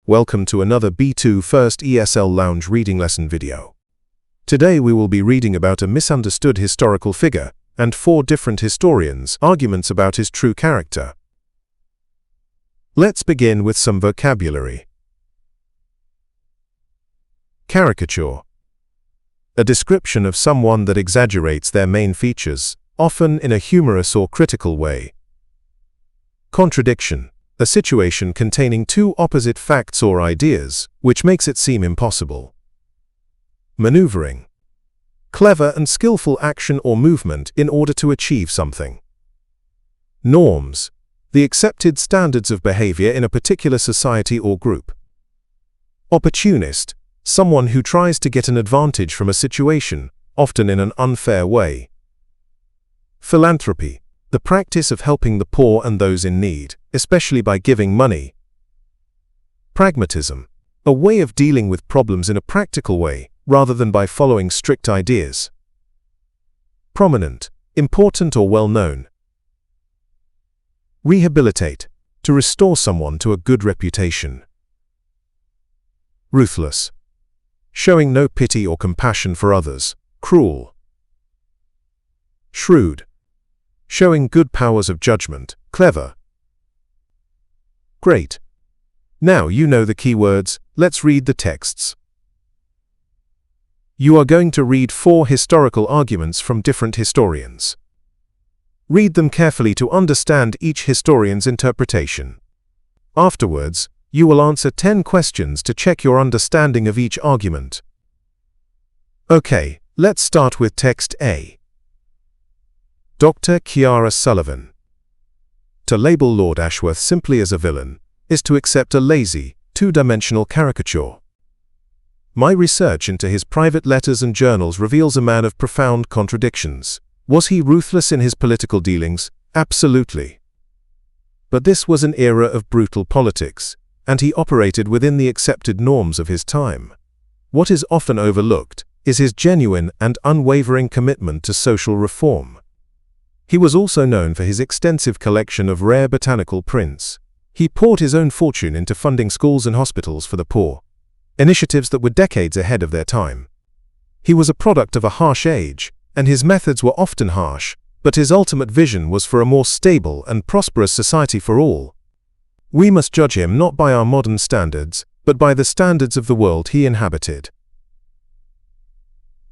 Welcome to another B2 First ESL-lounge reading lesson video. Today we will be reading about a misunderstood historical figure and 4 different historians' arguments about his true character. Let's begin with some vocabulary. Caricature. A description of someone that exaggerates their main features, often in a humorous or critical way. Contradiction. A situation containing 2 opposite facts or ideas, which makes it seem impossible. Maneuvering. Clever and skillful action or movement in order to achieve something. Norms. The accepted standards of behavior in a particular society or group. Opportunist. Someone who tries to get an advantage from a situation, often in an unfair way. Philanthropy. The practice of helping the poor and those in need, especially by giving money. Pragmatism. A way of dealing with problems in a practical way, rather than by following strict ideas. Prominent. Important or well-known. Rehabilitate. To restore someone to a good reputation. Ruthless. Showing no pity or compassion for others, cruel. Shrewd. Showing good powers of judgment, clever. Great. Now you know the key words, let's read the texts. You are going to read 4 historical arguments from different historians. Read them carefully to understand each historian's interpretation. Afterwards, you will answer 10 questions to check your understanding of each argument. Okay, let's start with text A. Dr. Kiara Sullivan. To label Lord Ashworth simply as a villain is to accept a lazy, 2-dimensional caricature. My research into his private letters and journals reveals a man of profound contradictions. Was he ruthless in his political dealings? Absolutely. But this was an era of brutal politics, and he operated within the accepted norms of his time. What is often overlooked is his genuine and unwavering commitment to social reform. He was also known for his extensive collection of rare botanical prints. He poured his own fortune into funding schools and hospitals for the poor, initiatives that were decades ahead of their time. He was a product of a harsh age, and his methods were often harsh, but his ultimate vision was for a more stable and prosperous society for all. We must judge him not by our modern standards, but by the standards of the world he inhabited.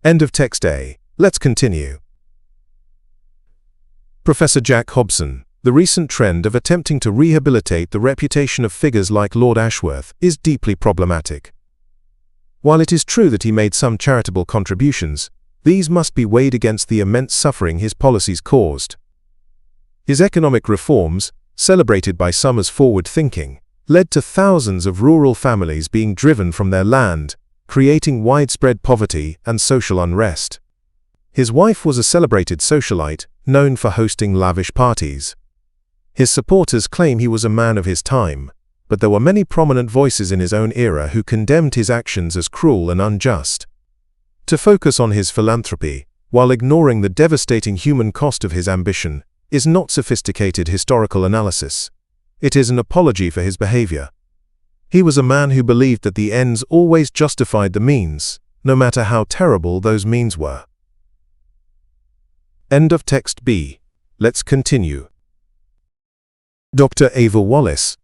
End of text A. Let's continue. Professor Jack Hobson. The recent trend of attempting to rehabilitate the reputation of figures like Lord Ashworth is deeply problematic. While it is true that he made some charitable contributions, these must be weighed against the immense suffering his policies caused. His economic reforms, celebrated by some as forward-thinking, led to thousands of rural families being driven from their land, creating widespread poverty and social unrest. His wife was a celebrated socialite, known for hosting lavish parties. His supporters claim he was a man of his time, but there were many prominent voices in his own era who condemned his actions as cruel and unjust. To focus on his philanthropy, while ignoring the devastating human cost of his ambition, is not sophisticated historical analysis. It is an apology for his behavior. He was a man who believed that the ends always justified the means, no matter how terrible those means were. End of text B. Let's continue. Dr. Ava Wallace.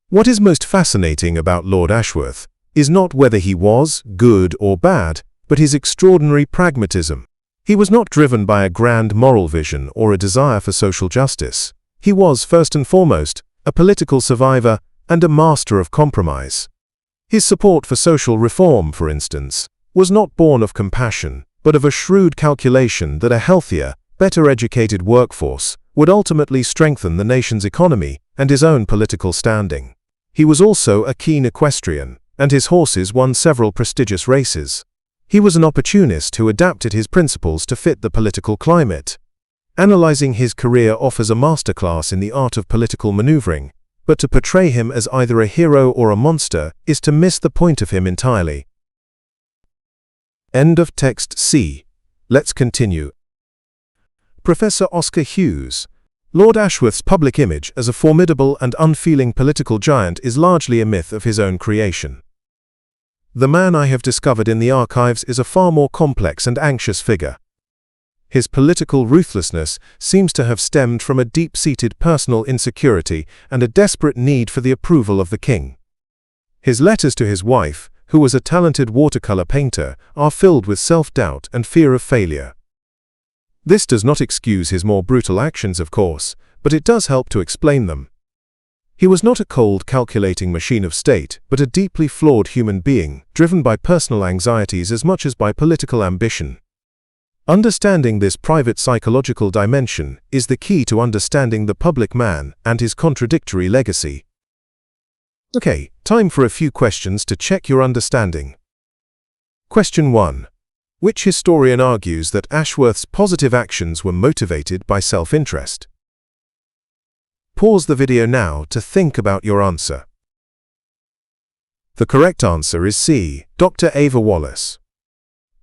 What is most fascinating about Lord Ashworth is not whether he was good or bad, but his extraordinary pragmatism. He was not driven by a grand moral vision or a desire for social justice. He was, first and foremost, a political survivor and a master of compromise. His support for social reform, for instance, was not born of compassion, but of a shrewd calculation that a healthier, better-educated workforce would ultimately strengthen the nation's economy and his own political standing. He was also a keen equestrian, and his horses won several prestigious races. He was an opportunist who adapted his principles to fit the political climate. Analyzing his career offers a masterclass in the art of political maneuvering, but to portray him as either a hero or a monster is to miss the point of him entirely. End of text C. Let's continue. Professor Oscar Hughes. Lord Ashworth's public image as a formidable and unfeeling political giant is largely a myth of his own creation. The man I have discovered in the archives is a far more complex and anxious figure. His political ruthlessness seems to have stemmed from a deep-seated personal insecurity and a desperate need for the approval of the king. His letters to his wife, who was a talented watercolor painter, are filled with self-doubt and fear of failure. This does not excuse his more brutal actions, of course, but it does help to explain them. He was not a cold, calculating machine of state, but a deeply flawed human being, driven by personal anxieties as much as by political ambition. Understanding this private psychological dimension is the key to understanding the public man and his contradictory legacy. Okay, time for a few questions to check your understanding. Question 1. Which historian argues that Ashworth's positive actions were motivated by self-interest? Pause the video now to think about your answer. The correct answer is C. Dr. Ava Wallace.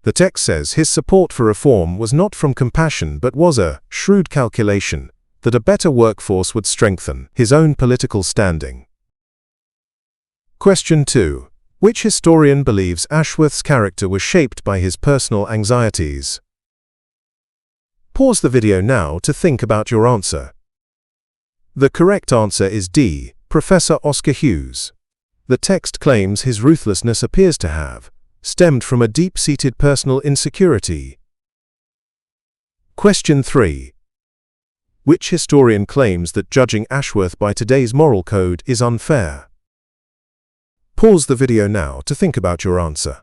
The text says his support for reform was not from compassion but was a shrewd calculation that a better workforce would strengthen his own political standing. Question 2. Which historian believes Ashworth's character was shaped by his personal anxieties? Pause the video now to think about your answer. The correct answer is D. Professor Oscar Hughes. The text claims his ruthlessness appears to have stemmed from a deep-seated personal insecurity. Question 3. Which historian claims that judging Ashworth by today's moral code is unfair? Pause the video now to think about your answer.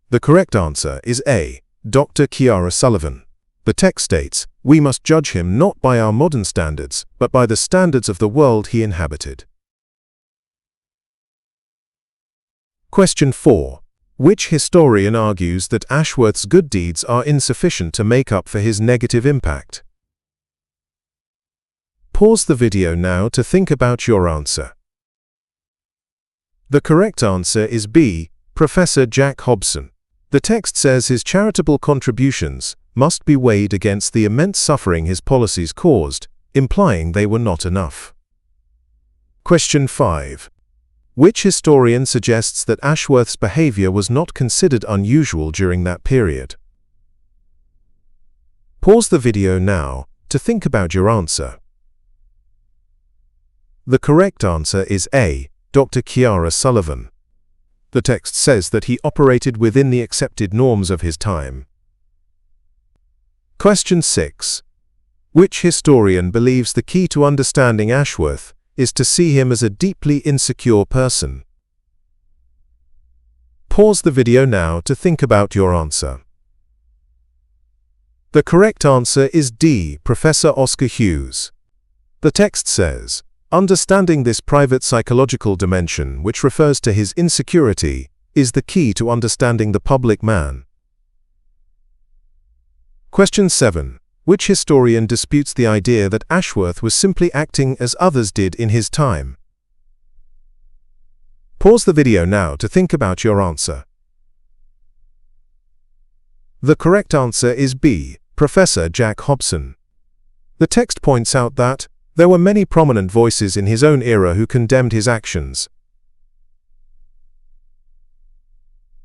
The correct answer is A. Dr. Kiara Sullivan. The text states, "We must judge him not by our modern standards, but by the standards of the world he inhabited." Question 4. Which historian argues that Ashworth's good deeds are insufficient to make up for his negative impact? Pause the video now to think about your answer. The correct answer is B. Professor Jack Hobson. The text says his charitable contributions must be weighed against the immense suffering his policies caused, implying they were not enough. Question 5. Which historian suggests that Ashworth's behavior was not considered unusual during that period? Pause the video now to think about your answer. The correct answer is A. Dr. Kiara Sullivan. The text says that he operated within the accepted norms of his time. Question 6. Which historian believes the key to understanding Ashworth is to see him as a deeply insecure person? Pause the video now to think about your answer. The correct answer is D. Professor Oscar Hughes. The text says, "Understanding this private psychological dimension, which refers to his insecurity, is the key to understanding the public man." Question 7. Which historian disputes the idea that Ashworth was simply acting as others did in his time? Pause the video now to think about your answer. The correct answer is B. Professor Jack Hobson. The text points out that there were many prominent voices in his own era who condemned his actions.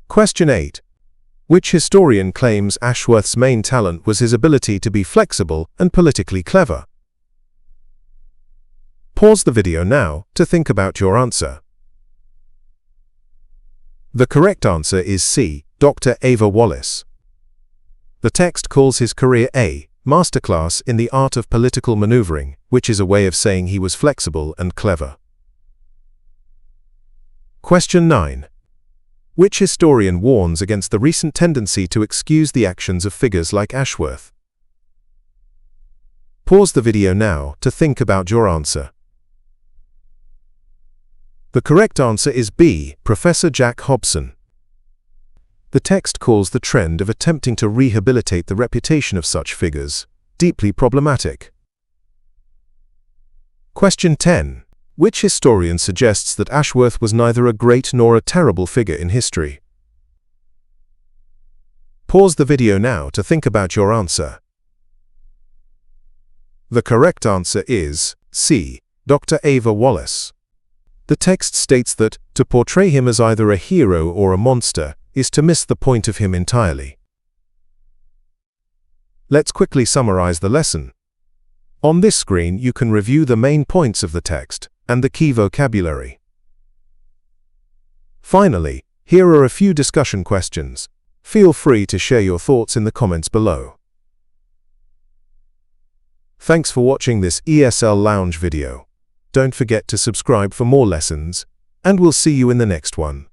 Question 8. Which historian claims Ashworth's main talent was his ability to be flexible and politically clever? Pause the video now to think about your answer. The correct answer is C. Dr. Ava Wallace. The text calls his career a masterclass in the art of political maneuvering, which is a way of saying he was flexible and clever. Question 9. Which historian warns against the recent tendency to excuse the actions of figures like Ashworth? Pause the video now to think about your answer. The correct answer is B. Professor Jack Hobson. The text calls the trend of attempting to rehabilitate the reputation of such figures deeply problematic. Question 10. Which historian suggests that Ashworth was neither a great nor a terrible figure in history? Pause the video now to think about your answer. The correct answer is C. Dr. Ava Wallace. The text states that to portray him as either a hero or a monster is to miss the point of him entirely. Let's quickly summarize the lesson. On this screen, you can review the main points of the text and the key vocabulary. Finally, here are a few discussion questions. Feel free to share your thoughts in the comments below. Thanks for watching this ESL-lounge video. Don't forget to subscribe for more lessons, and we'll see you in the next one.